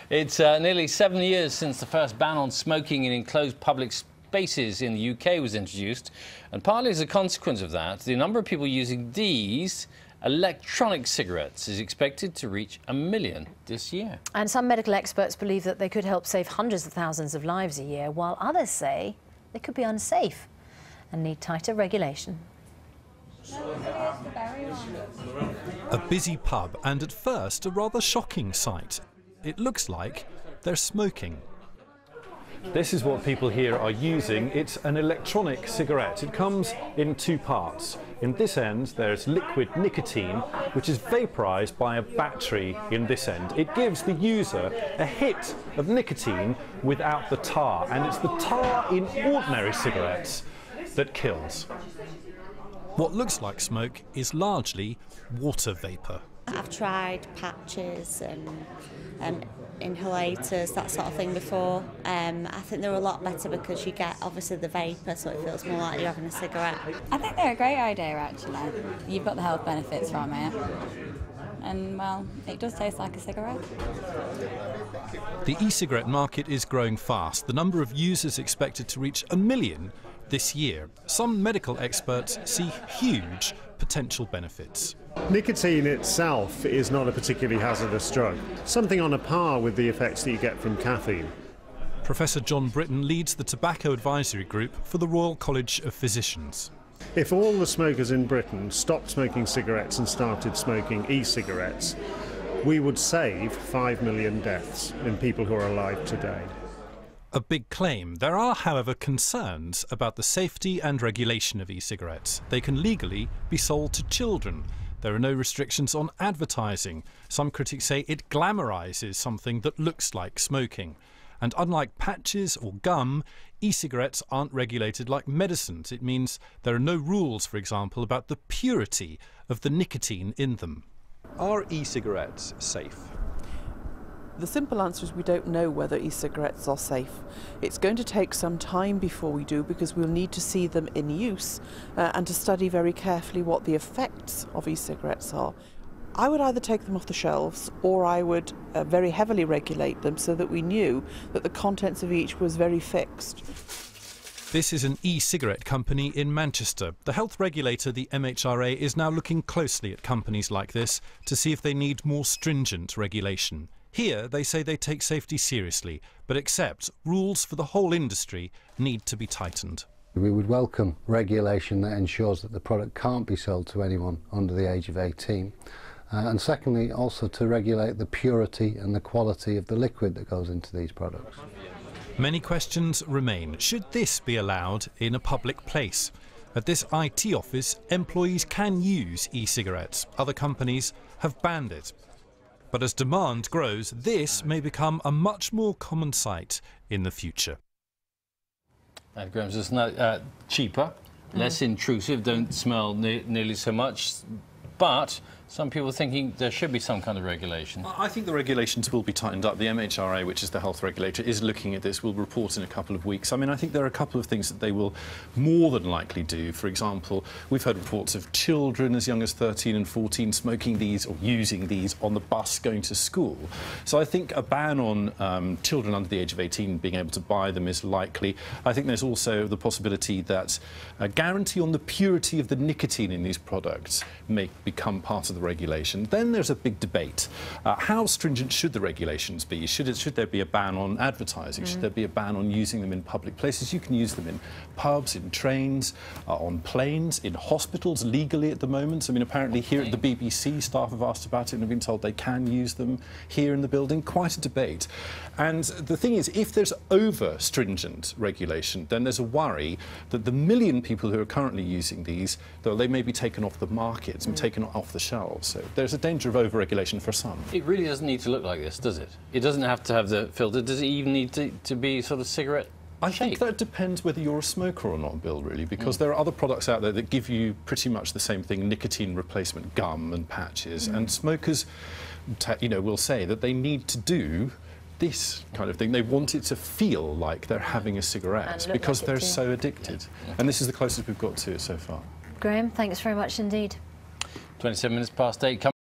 It's nearly 7 years since the first ban on smoking in enclosed public spaces in the UK was introduced, and partly as a consequence of that, the number of people using these electronic cigarettes is expected to reach 1 million this year. And some medical experts believe that they could help save hundreds of thousands of lives a year, while others say they could be unsafe and need tighter regulation. A busy pub, and at first a rather shocking sight. It looks like they're smoking. This is what people here are using. It's an electronic cigarette. It comes in two parts. In this end, there's liquid nicotine, which is vaporized by a battery in this end. It gives the user a hit of nicotine without the tar, and it's the tar in ordinary cigarettes that kills. What looks like smoke is largely water vapour. I've tried patches and inhalators, that sort of thing before. I think they're a lot better because you get obviously the vapour, so it feels more like you're having a cigarette. I think they're a great idea actually. You've got the health benefits from it. And well, it does taste like a cigarette. The e-cigarette market is growing fast. The number of users expected to reach 1 million this year. Some medical experts see huge potential benefits. Nicotine itself is not a particularly hazardous drug, something on a par with the effects that you get from caffeine. Professor John Britton leads the Tobacco Advisory Group for the Royal College of Physicians. If all the smokers in Britain stopped smoking cigarettes and started smoking e-cigarettes, we would save 5 million deaths in people who are alive today. A big claim. There are, however, concerns about the safety and regulation of e-cigarettes. They can legally be sold to children. There are no restrictions on advertising. Some critics say it glamorises something that looks like smoking. And unlike patches or gum, e-cigarettes aren't regulated like medicines. It means there are no rules, for example, about the purity of the nicotine in them. Are e-cigarettes safe? The simple answer is we don't know whether e-cigarettes are safe. It's going to take some time before we do, because we'll need to see them in use and to study very carefully what the effects of e-cigarettes are. I would either take them off the shelves, or I would very heavily regulate them so that we knew that the contents of each was very fixed. This is an e-cigarette company in Manchester. The health regulator, the MHRA, is now looking closely at companies like this to see if they need more stringent regulation. Here, they say they take safety seriously, but accept rules for the whole industry need to be tightened. We would welcome regulation that ensures that the product can't be sold to anyone under the age of 18. And secondly, also to regulate the purity and the quality of the liquid that goes into these products. Many questions remain. Should this be allowed in a public place? At this IT office, employees can use e-cigarettes. Other companies have banned it. But as demand grows, this may become a much more common sight in the future. And Graham's just cheaper, less intrusive, don't smell nearly so much, but some people are thinking there should be some kind of regulation. I think the regulations will be tightened up. The MHRA, which is the health regulator, is looking at this, will report in a couple of weeks. I mean, I think there are a couple of things that they will more than likely do. For example, we've heard reports of children as young as 13 and 14 smoking these or using these on the bus going to school. So I think a ban on children under the age of 18 being able to buy them is likely. I think there's also the possibility that a guarantee on the purity of the nicotine in these products may become part of the regulation. Then there's a big debate. How stringent should the regulations be? Should there be a ban on advertising? Should there be a ban on using them in public places? You can use them in pubs, in trains, on planes, in hospitals legally at the moment. I mean, apparently here at the BBC, staff have asked about it and have been told they can use them here in the building. Quite a debate. And the thing is, if there's over stringent regulation, then there's a worry that the 1 million people who are currently using these, though they may be taken off the market and taken off the shelves. So there's a danger of over-regulation for some. It really doesn't need to look like this, does it? It doesn't have to have the filter. Does it even need to be sort of cigarette I think that depends whether you're a smoker or not, Bill, really, because there are other products out there that give you pretty much the same thing, nicotine replacement gum and patches, and smokers, will say that they need to do this kind of thing. They want it to feel like they're having a cigarette because they're so addicted. Yeah. And this is the closest we've got to it so far. Graham, thanks very much indeed. 27 minutes past 8.